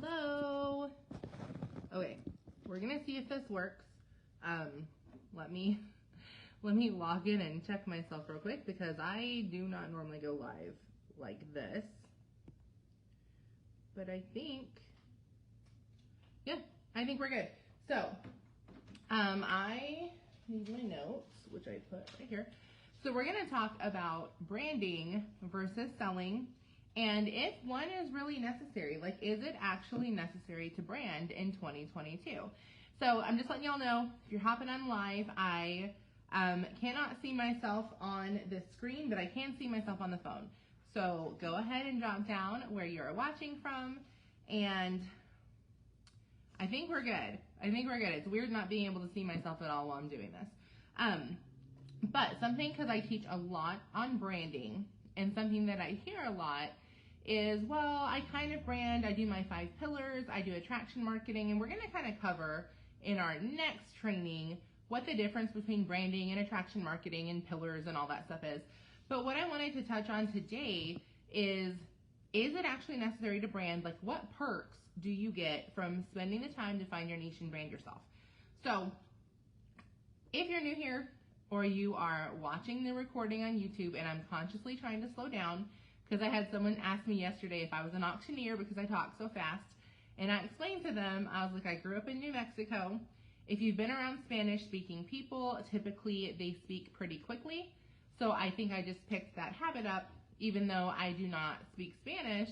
Hello. Okay, we're gonna see if this works. Let me log in and check myself real quick because I do not normally go live like this. But I think we're good. So, I need my notes, which I put right here. So we're gonna talk about branding versus selling, and if one is really necessary. Like, is it actually necessary to brand in 2022? So I'm just letting y'all know, if you're hopping on live, I cannot see myself on the screen, but I can see myself on the phone. So go ahead and drop down where you're watching from, and I think we're good. It's weird not being able to see myself at all while I'm doing this. But something, because I teach a lot on branding, and something that I hear a lot is, well, I kind of brand, I do my 5 pillars, I do attraction marketing, and we're going to kind of cover in our next training what the difference between branding and attraction marketing and pillars and all that stuff is. But what I wanted to touch on today is it actually necessary to brand? Like, what perks do you get from spending the time to find your niche and brand yourself? So if you're new here, or you are watching the recording on YouTube, and I'm consciously trying to slow down because I had someone ask me yesterday if I was an auctioneer because I talk so fast, and I explained to them, I was like, I grew up in New Mexico. If you've been around Spanish-speaking people, typically they speak pretty quickly. So I think I just picked that habit up. Even though I do not speak Spanish,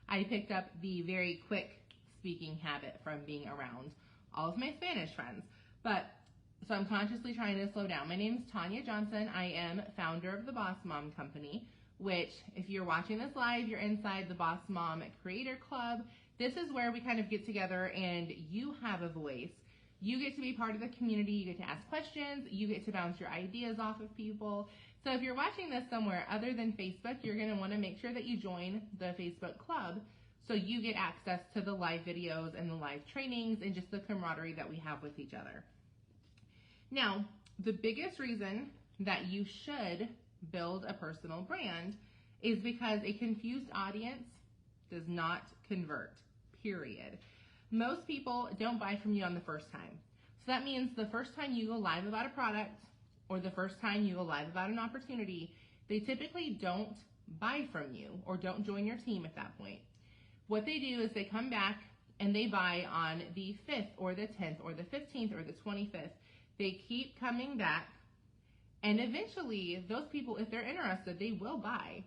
I picked up the very quick speaking habit from being around all of my Spanish friends. So I'm consciously trying to slow down. My name is Tanya Johnson. I am founder of the BossMom company, which, if you're watching this live, you're inside the BossMom Creator Club. This is where we kind of get together and you have a voice. You get to be part of the community. You get to ask questions. You get to bounce your ideas off of people. So if you're watching this somewhere other than Facebook, you're going to want to make sure that you join the Facebook club so you get access to the live videos and the live trainings and just the camaraderie that we have with each other. Now, the biggest reason that you should build a personal brand is because a confused audience does not convert, period. Most people don't buy from you on the first time. So that means the first time you go live about a product or the first time you go live about an opportunity, they typically don't buy from you or don't join your team at that point. What they do is they come back and they buy on the 5th or the 10th or the 15th or the 25th. They keep coming back, and eventually those people, if they're interested, they will buy.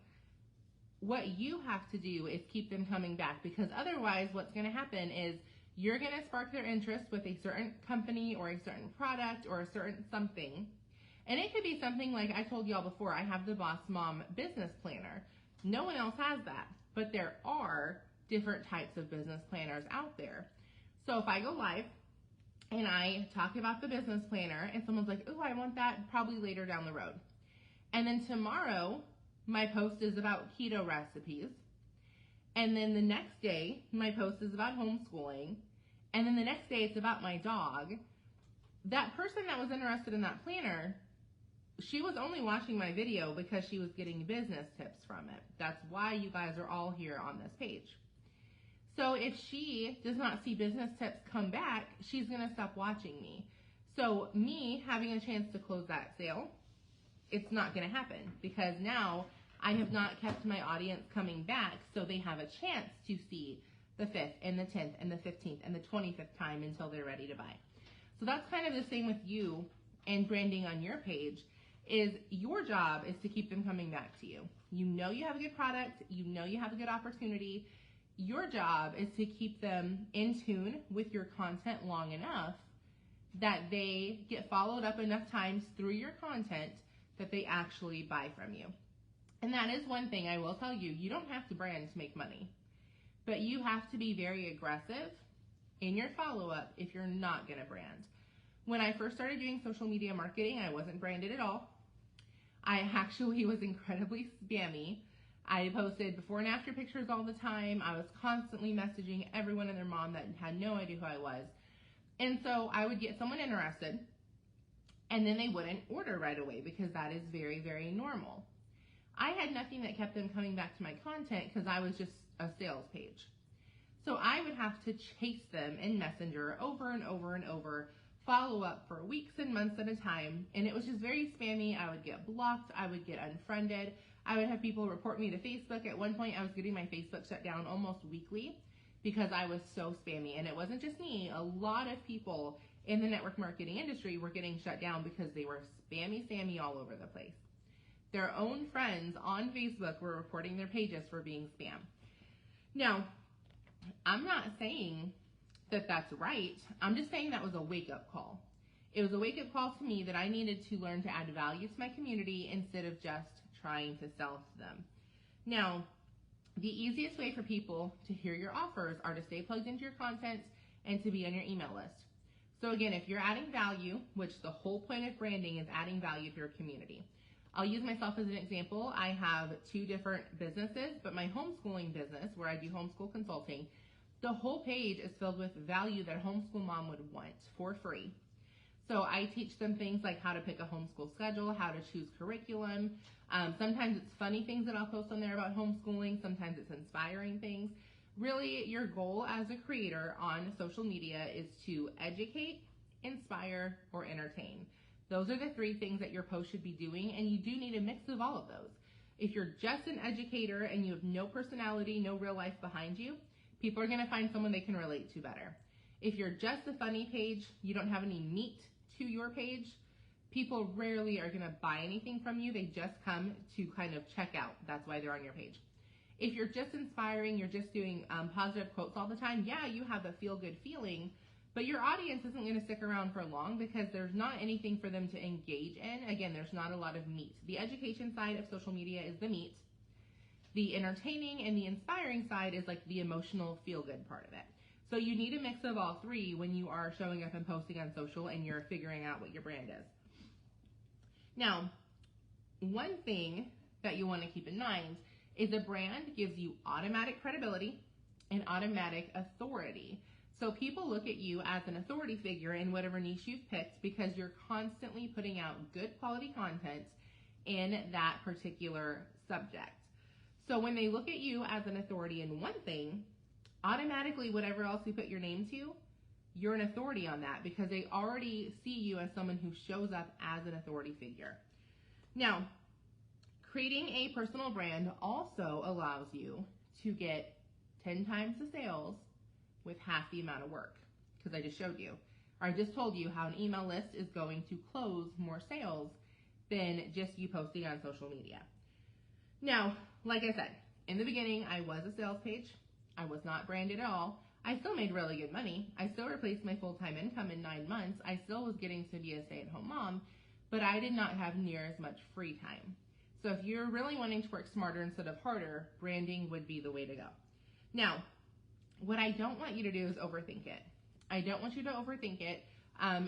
What you have to do is keep them coming back, because otherwise what's going to happen is you're going to spark their interest with a certain company or a certain product or a certain something. And it could be something like I told y'all before, I have the BossMom business planner. No one else has that, but there are different types of business planners out there. So if I go live and I talk about the business planner and someone's like, oh, I want that probably later down the road. And then tomorrow, my post is about keto recipes. And then the next day, my post is about homeschooling. And then the next day, it's about my dog. That person that was interested in that planner, she was only watching my video because she was getting business tips from it. That's why you guys are all here on this page. So if she does not see business tips come back, she's going to stop watching me. So me having a chance to close that sale, it's not going to happen because now I have not kept my audience coming back so they have a chance to see the 5th and the 10th and the 15th and the 25th time until they're ready to buy. So that's kind of the same with you and branding on your page. Is your job is to keep them coming back to you. You know you have a good product. You know you have a good opportunity. Your job is to keep them in tune with your content long enough that they get followed up enough times through your content that they actually buy from you. And that is one thing I will tell you, you don't have to brand to make money, but you have to be very aggressive in your follow-up if you're not going to brand. When I first started doing social media marketing, I wasn't branded at all. I actually was incredibly spammy. I posted before and after pictures all the time. I was constantly messaging everyone and their mom that had no idea who I was. And so I would get someone interested and then they wouldn't order right away because that is very, very normal. I had nothing that kept them coming back to my content because I was just a sales page. So I would have to chase them in Messenger over and over and over, follow up for weeks and months at a time, and it was just very spammy. I would get blocked, I would get unfriended, I would have people report me to Facebook. At one point I was getting my Facebook shut down almost weekly because I was so spammy, and it wasn't just me. A lot of people in the network marketing industry were getting shut down because they were spammy all over the place. Their own friends on Facebook were reporting their pages for being spam. Now, I'm not saying that that's right. I'm just saying that was a wake-up call. It was a wake-up call to me that I needed to learn to add value to my community instead of just trying to sell to them. Now, the easiest way for people to hear your offers are to stay plugged into your content and to be on your email list. So again, if you're adding value, which the whole point of branding is adding value to your community. I'll use myself as an example. I have 2 different businesses, but my homeschooling business, where I do homeschool consulting, the whole page is filled with value that a homeschool mom would want for free. So I teach them things like how to pick a homeschool schedule, how to choose curriculum. Sometimes it's funny things that I'll post on there about homeschooling. Sometimes it's inspiring things. Really, your goal as a creator on social media is to educate, inspire, or entertain. Those are the 3 things that your post should be doing, and you do need a mix of all of those. If you're just an educator and you have no personality, no real life behind you, people are going to find someone they can relate to better. If you're just a funny page, you don't have any meat to your page, people rarely are going to buy anything from you. They just come to kind of check out. That's why they're on your page. If you're just inspiring, you're just doing positive quotes all the time, yeah, you have a feel-good feeling, but your audience isn't going to stick around for long because there's not anything for them to engage in. Again, there's not a lot of meat. The education side of social media is the meat. The entertaining and the inspiring side is like the emotional feel-good part of it. So you need a mix of all 3 when you are showing up and posting on social and you're figuring out what your brand is. Now, one thing that you want to keep in mind is a brand gives you automatic credibility and automatic authority. So people look at you as an authority figure in whatever niche you've picked because you're constantly putting out good quality content in that particular subject. So when they look at you as an authority in one thing, automatically whatever else you put your name to, you're an authority on that because they already see you as someone who shows up as an authority figure. Now, creating a personal brand also allows you to get 10 times the sales with half the amount of work, because I just showed you, or I just told you how an email list is going to close more sales than just you posting on social media. Now, like I said, in the beginning, I was a sales page. I was not branded at all. I still made really good money. I still replaced my full-time income in 9 months. I still was getting to be a stay-at-home mom, but I did not have near as much free time. So if you're really wanting to work smarter instead of harder, branding would be the way to go. Now, what I don't want you to do is overthink it. I don't want you to overthink it.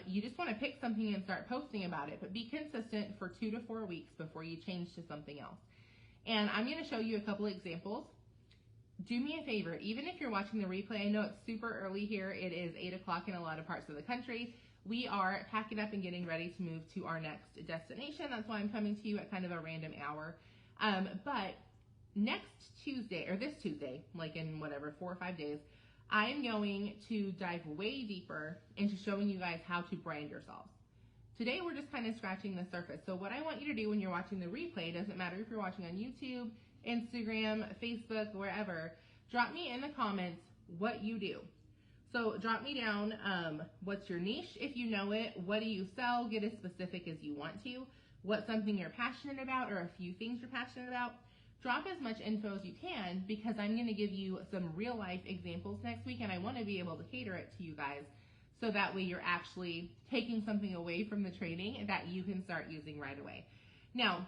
You just want to pick something and start posting about it, but be consistent for 2 to 4 weeks before you change to something else. And I'm going to show you a couple examples. Do me a favor, even if you're watching the replay, I know it's super early here. It is 8 o'clock in a lot of parts of the country. We are packing up and getting ready to move to our next destination. That's why I'm coming to you at kind of a random hour. But next Tuesday, or this Tuesday, like in whatever, 4 or 5 days, I am going to dive way deeper into showing you guys how to brand yourselves. Today, we're just kind of scratching the surface. So what I want you to do when you're watching the replay, doesn't matter if you're watching on YouTube, Instagram, Facebook, wherever, drop me in the comments what you do. So drop me down what's your niche if you know it, what do you sell, get as specific as you want to, what's something you're passionate about or a few things you're passionate about. Drop as much info as you can because I'm going to give you some real life examples next week and I want to be able to cater it to you guys so that way you're actually taking something away from the training that you can start using right away. Now,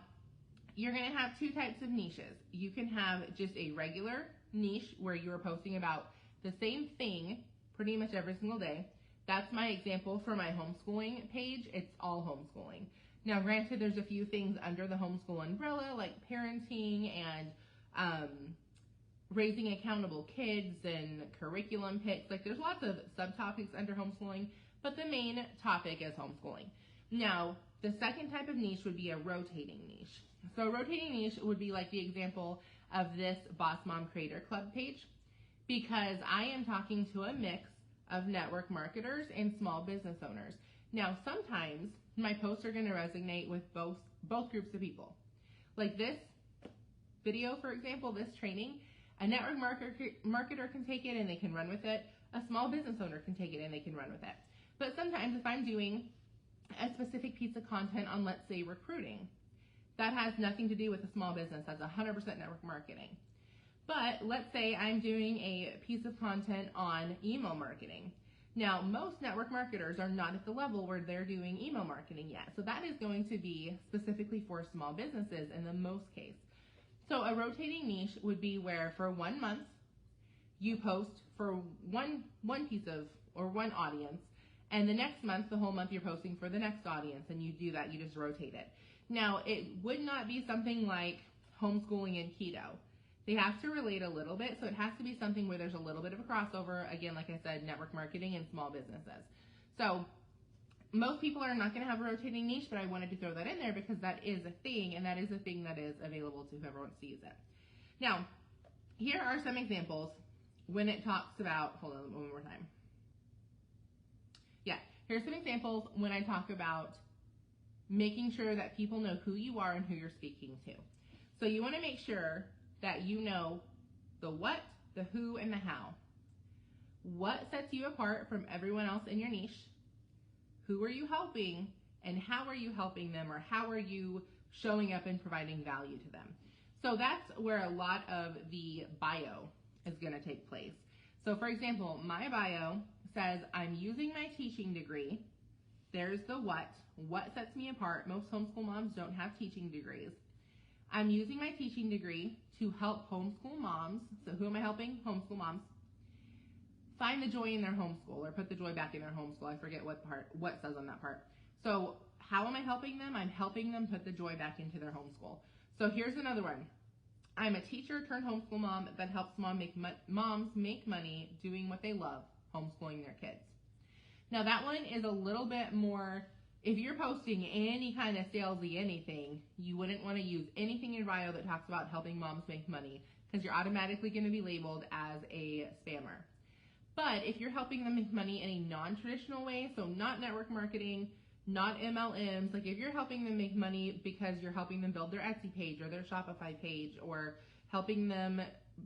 you're going to have 2 types of niches. You can have just a regular niche where you're posting about the same thing pretty much every single day. That's my example for my homeschooling page. It's all homeschooling. Now, granted, there's a few things under the homeschool umbrella like parenting and raising accountable kids and curriculum picks. Like there's lots of subtopics under homeschooling, but the main topic is homeschooling. Now, the second type of niche would be a rotating niche. So a rotating niche would be like the example of this BossMom Creator Club page. because I am talking to a mix of network marketers and small business owners. Now, sometimes my posts are going to resonate with both groups of people. Like this video, for example, this training, a network marketer can take it and they can run with it. A small business owner can take it and they can run with it. But sometimes if I'm doing a specific piece of content on, let's say, recruiting, that has nothing to do with a small business. That's 100% network marketing. But let's say I'm doing a piece of content on email marketing. Now, most network marketers are not at the level where they're doing email marketing yet. So that is going to be specifically for small businesses in the most case. So a rotating niche would be where for 1 month, you post for one piece of, or one audience, and the next month, the whole month, you're posting for the next audience, and you do that, you just rotate it. Now, it would not be something like homeschooling and keto. They have to relate a little bit, so it has to be something where there's a little bit of a crossover, again, like I said, network marketing and small businesses. So most people are not going to have a rotating niche, but I wanted to throw that in there because that is a thing, and that is a thing that is available to whoever wants to use it. Now, here are some examples when it talks about, hold on one more time. Yeah, here's some examples when I talk about making sure that people know who you are and who you're speaking to. So you want to make sure that you know the what, the who, and the how. What sets you apart from everyone else in your niche? Who are you helping, and how are you helping them, or how are you showing up and providing value to them? So that's where a lot of the bio is going to take place. So for example, my bio says I'm using my teaching degree. There's the what sets me apart. Most homeschool moms don't have teaching degrees. I'm using my teaching degree to help homeschool moms. So who am I helping? Homeschool moms. Find the joy in their homeschool, or put the joy back in their homeschool. I forget what says on that part. So how am I helping them? I'm helping them put the joy back into their homeschool. So here's another one. I'm a teacher turned homeschool mom that helps moms make money doing what they love, homeschooling their kids. Now that one is a little bit more, if you're posting any kind of salesy anything, you wouldn't want to use anything in your bio that talks about helping moms make money, because you're automatically going to be labeled as a spammer. But if you're helping them make money in a non-traditional way, so not network marketing, not MLMs, like if you're helping them make money because you're helping them build their Etsy page or their Shopify page, or helping them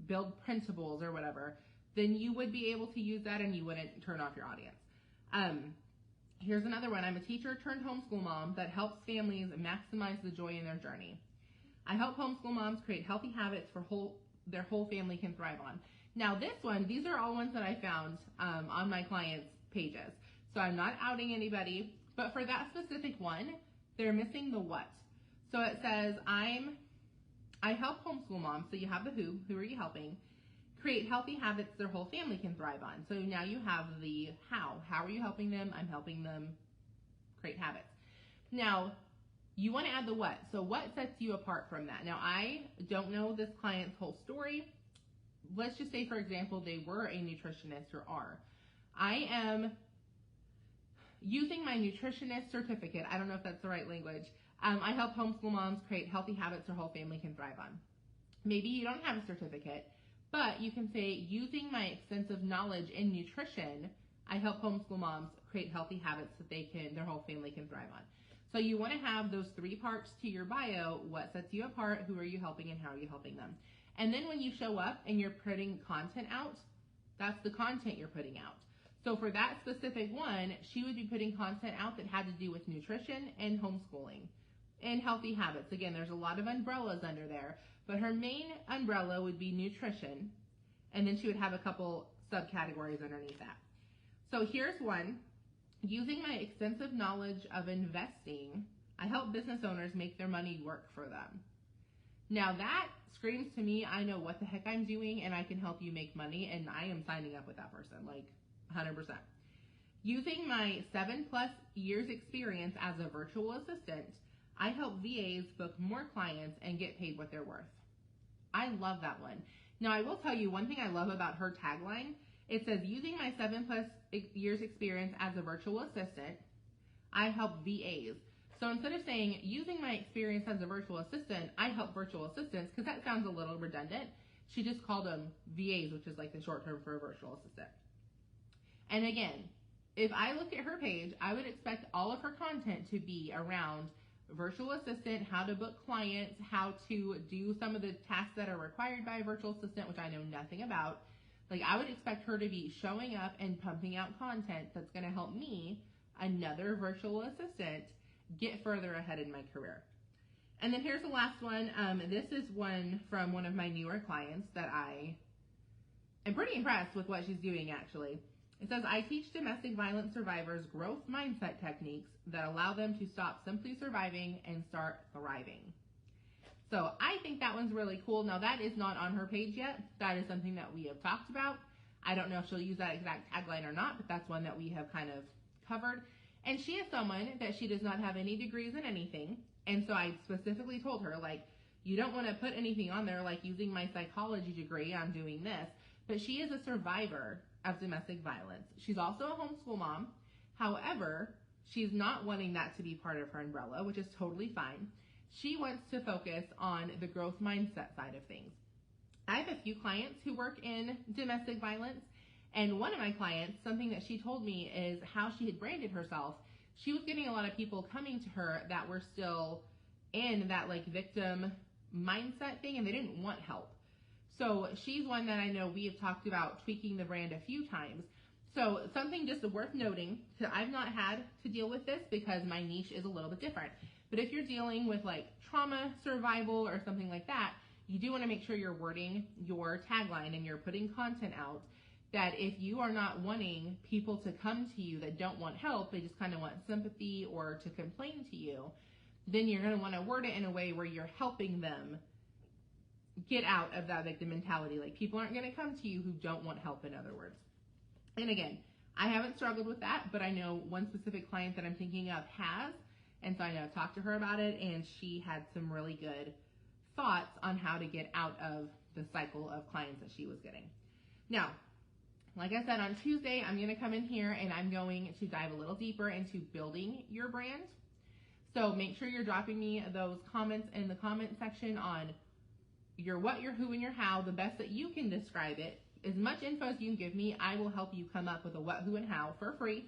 build printables or whatever, then you would be able to use that and you wouldn't turn off your audience. Here's another one. I'm a teacher turned homeschool mom that helps families maximize the joy in their journey. I help homeschool moms create healthy habits for their whole family can thrive on. Now this one, these are all ones that I found on my clients' pages. So I'm not outing anybody, but for that specific one, they're missing the what. So it says, I help homeschool moms. So you have the who are you helping? Create healthy habits their whole family can thrive on. So now you have the how. How are you helping them? I'm helping them create habits. Now, you want to add the what. So what sets you apart from that? Now, I don't know this client's whole story. Let's just say, for example, they were a nutritionist or are. I am using my nutritionist certificate. I don't know if that's the right language. I help homeschool moms create healthy habits their whole family can thrive on. Maybe you don't have a certificate, but you can say, using my extensive knowledge in nutrition, I help homeschool moms create healthy habits that their whole family can thrive on. So you want to have those 3 parts to your bio: what sets you apart, who are you helping, and how are you helping them. And then when you show up and you're putting content out, that's the content you're putting out. So for that specific one, she would be putting content out that had to do with nutrition and homeschooling and healthy habits. Again, there's a lot of umbrellas under there, but her main umbrella would be nutrition, and then she would have a couple subcategories underneath that. So here's one. Using my extensive knowledge of investing, I help business owners make their money work for them. Now that screams to me, I know what the heck I'm doing and I can help you make money, and I am signing up with that person, like 100%. Using my 7+ years experience as a virtual assistant, I help VAs book more clients and get paid what they're worth. I love that one. Now I will tell you one thing I love about her tagline. It says, using my 7+ years experience as a virtual assistant, I help VAs. So instead of saying, using my experience as a virtual assistant, I help virtual assistants, because that sounds a little redundant, She just called them VAs, which is like the short term for a virtual assistant. And again, if I look at her page, I would expect all of her content to be around virtual assistant, how to book clients, how to do some of the tasks that are required by a virtual assistant, which I know nothing about. Like, I would expect her to be showing up and pumping out content that's going to help me, another virtual assistant, get further ahead in my career. And then here's the last one. This is one from one of my newer clients that I am pretty impressed with what she's doing, actually. It says, I teach domestic violence survivors growth mindset techniques that allow them to stop simply surviving and start thriving. So I think that one's really cool. Now, that is not on her page yet. That is something that we have talked about. I don't know if she'll use that exact tagline or not, but that's one that we have kind of covered. And she is someone that she does not have any degrees in anything. And so I specifically told her, like, you don't want to put anything on there like using my psychology degree, I'm doing this. But she is a survivor of domestic violence. She's also a homeschool mom. However, she's not wanting that to be part of her umbrella, which is totally fine. She wants to focus on the growth mindset side of things. I have a few clients who work in domestic violence, and one of my clients, something that she told me is how she had branded herself. She was getting a lot of people coming to her that were still in that like victim mindset thing, and they didn't want help. So she's one that I know we have talked about tweaking the brand a few times. So something just worth noting, I've not had to deal with this because my niche is a little bit different. But if you're dealing with like trauma survival or something like that, you do want to make sure you're wording your tagline and you're putting content out that if you are not wanting people to come to you that don't want help, they just kind of want sympathy or to complain to you, then you're going to want to word it in a way where you're helping them get out of that victim mentality. Like, people aren't going to come to you who don't want help, in other words. And again, I haven't struggled with that, but I know one specific client that I'm thinking of has, and so I know I've talked to her about it, and she had some really good thoughts on how to get out of the cycle of clients that she was getting. Now, like I said, on Tuesday, I'm going to come in here and I'm going to dive a little deeper into building your brand. So make sure you're dropping me those comments in the comment section on your what, your who, and your how, the best that you can describe it. As much info as you can give me, I will help you come up with a what, who, and how for free,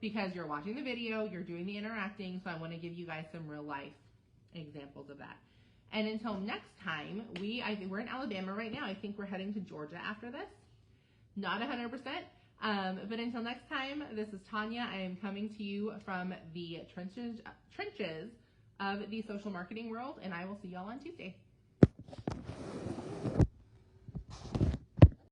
because you're watching the video, you're doing the interacting, so I want to give you guys some real life examples of that. And until next time, we're in Alabama right now. I think we're heading to Georgia after this. Not 100%. But until next time, this is Tanya. I am coming to you from the trenches of the social marketing world, and I will see y'all on Tuesday.